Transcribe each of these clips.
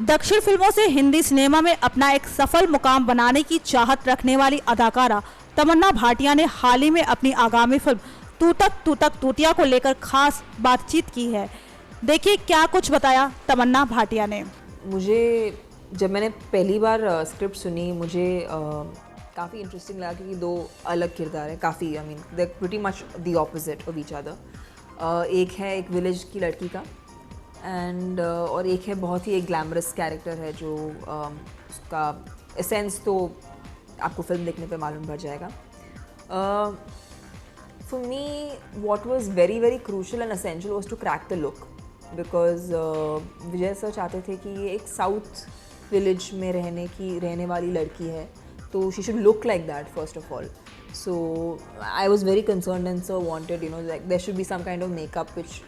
दक्षिण फिल्मों से हिंदी सिनेमा में अपना एक सफल मुकाम बनाने की चाहत रखने वाली अदाकारा तमन्ना भाटिया ने हाल ही में अपनी आगामी फिल्म तू तक तूतिया को लेकर खास बातचीत की है। देखिए क्या कुछ बताया तमन्ना भाटिया ने। मुझे जब मैंने पहली बार स्क्रिप्ट सुनी मुझे काफ़ी इंटरेस्टिंग लगा क्योंकि दो अलग किरदार हैं, काफ़ी I mean they pretty much the opposite of each other. एक है एक विलेज की लड़की का एंड और एक है बहुत ही एक ग्लैमरस कैरेक्टर है जो उसका एसेंस तो आपको फिल्म देखने पे मालूम पड़ जाएगा। For me what was very very crucial and essential was to crack the look because Vijay sir चाहते थे कि ये एक साउथ विलेज में रहने वाली लड़की है तो she should look like that first of all. So I was very concern and so wanted like there should be some kind of makeup which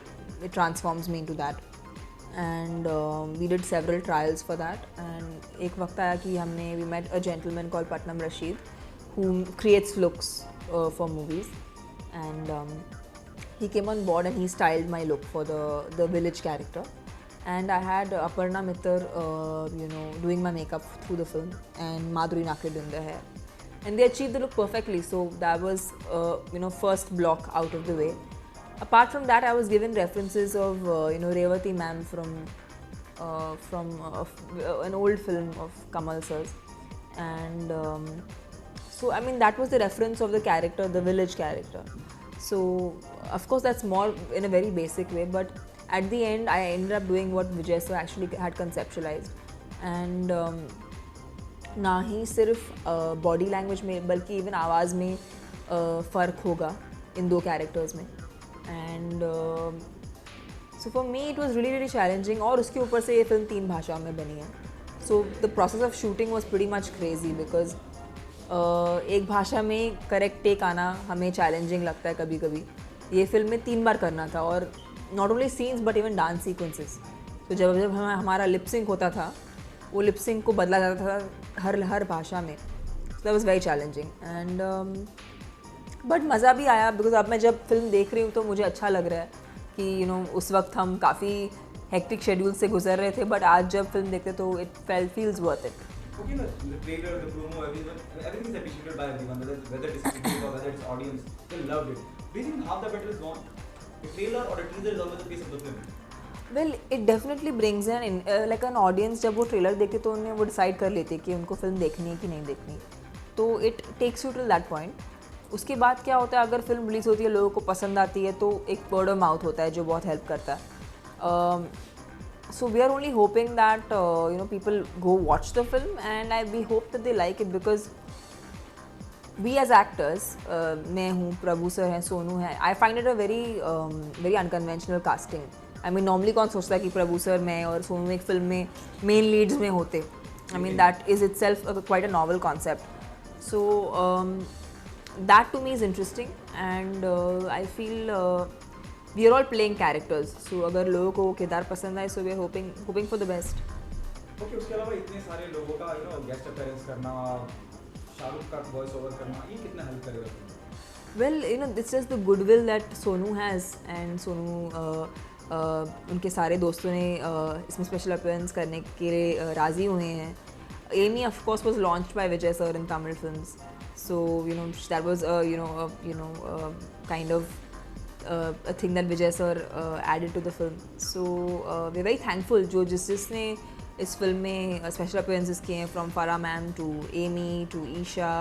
it transforms me into that and we did several trials for that and एक वक्त आया कि we met a gentleman called Patnam Rashid who creates looks for movies and he came on board and he styled my look for the village character and I had Aparna Mittal doing my makeup through the film and Madhuri Nakre doing the hair and they achieved the look perfectly, so that was first block out of the way. Apart from that, I was given references of Revati ma'am from an old film of Kamal sir's, and so I mean that was the reference of the character, the village character. So of course that's more in a very basic way, but at the end I ended up doing what Vijay sir actually had conceptualized, and ना ही सिर्फ body language में बल्कि even आवाज़ में फ़र्क होगा इन दो characters में। And so for me it was really challenging और उसके ऊपर से ये फिल्म 3 भाषाओं में बनी है। So the process of shooting was pretty much crazy because एक भाषा में करेक्ट टेक आना हमें चैलेंजिंग लगता है कभी कभी। ये फिल्म में 3 बार करना था और not only scenes but even dance sequences. तो जब हमारा लिपसिंग होता था वो लिपसिंग को बदला जाता था हर भाषा में। That was very challenging and but मज़ा भी आया बिकॉज अब मैं जब फिल्म देख रही हूँ तो मुझे अच्छा लग रहा है कि उस वक्त हम काफ़ी हेक्टिक शेड्यूल से गुजर रहे थे बट आज जब फिल्म देखते तो it feels worth it. Okay, the trailer, the promo, everything is appreciated by everyone, whether it's critics or whether it's audience, they loved it. Do you think half the battle is gone? The trailer or the teaser is always the face of the film. Well, it definitely brings like an audience जब वो trailer देखते तो उन्हें वो decide कर लेते कि उनको फिल्म देखनी है कि नहीं देखनी, तो it takes you to that point. उसके बाद क्या होता है अगर फिल्म रिलीज़ होती है लोगों को पसंद आती है तो एक वर्ड ऑफ माउथ होता है जो बहुत हेल्प करता है। So we are only hoping that people go watch the film and we hope that they like it because we as actors, मैं हूँ, प्रभु सर हैं, सोनू है, I find it a very unconventional casting. I mean normally कौन सोचता है कि प्रभु sir, मैं और सोनू एक फिल्म में मेन लीड्स में होते। I mean that is it self quite a novel concept. So that to me is interesting and I feel we are all playing characters, so अगर लोगों को किरदार पसंद आए so we are hoping for the best. Okay, उसके अलावा इतने सारे लोगों का guest appearance करना, शाहरुख का वॉइस ओवर करना, ये कितना हेल्प करेगा? Well, this is the goodwill that Sonu has and Sonu उनके सारे दोस्तों ने इसमें स्पेशल अपीयरेंस करने के लिए राज़ी हुए हैं। Amy of course was launched by Vijay sir in Tamil films. So that was kind of a thing that Vijay sir added to the film. So we're very thankful जो जिसने इस film में special appearances किए हैं, from Farah ma'am to Amy to Isha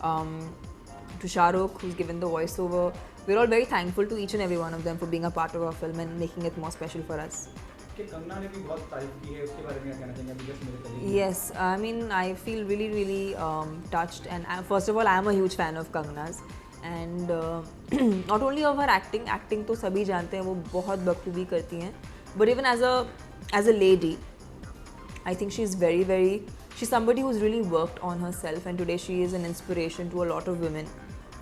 to Shahrukh who's given the voiceover. We're all very thankful to each and every one of them for being a part of our film and making it more special for us. कि कंगना ने भी बहुत तारीफ की है, उसके बारे में क्या कहना चाहेंगे अभी जस्ट मेरे colleague? Yes, I mean I feel really touched and first of all I am a huge fan of Kangna's and not only of her acting तो सभी जानते हैं वो बहुत बखूबी करती हैं, but even as a lady I think she's she's somebody who's really worked on herself and today she is an inspiration to a lot of women,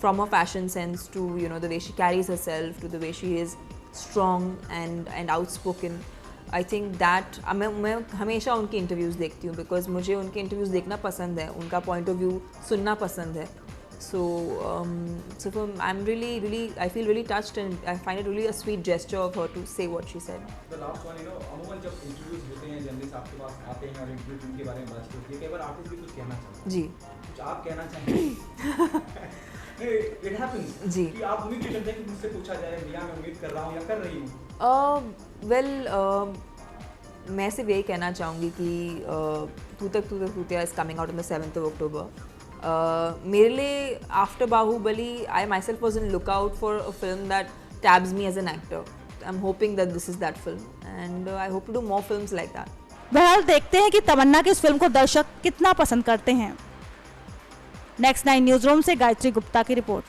from her fashion sense to the way she carries herself to the way she is strong and outspoken. I think that मैं हमेशा उनकी interviews देखती हूँ because मुझे उनके interviews देखना पसंद है, उनका पॉइंट ऑफ व्यू सुनना पसंद है। So, I'm really, I feel really touched, and I find it really a sweet gesture of her to say what she said. The last one, अमूमन जब इंटरव्यूज होते हैं जर्नलिस्ट आपके पास आते हैं और इंटरव्यू उनके बारे में बात होती है, कई बार आर्टिस्ट भी कुछ कहना चाहते हैं। जी। कुछ आप कहना चाहेंगे? It happens। जी। कि आप उम्मीद नहीं करते कि मुझसे पूछा जाए, रिया मैं उम्मीद कर रहा हूँ या कर रही हूँ। मैं सिर्फ यही कहना चाहूँगी कि Tutak Tutiya is coming out on the 7th of October। मेरे लिए after Baahubali I myself was in look out for a film that tabs me as an actor. I am hoping that this is that film and I hope to do more films like that. बहरहाल देखते हैं कि तमन्ना की इस film को दर्शक कितना पसंद करते हैं। नेक्स्ट 9 न्यूज़ रूम से गायत्री गुप्ता की रिपोर्ट।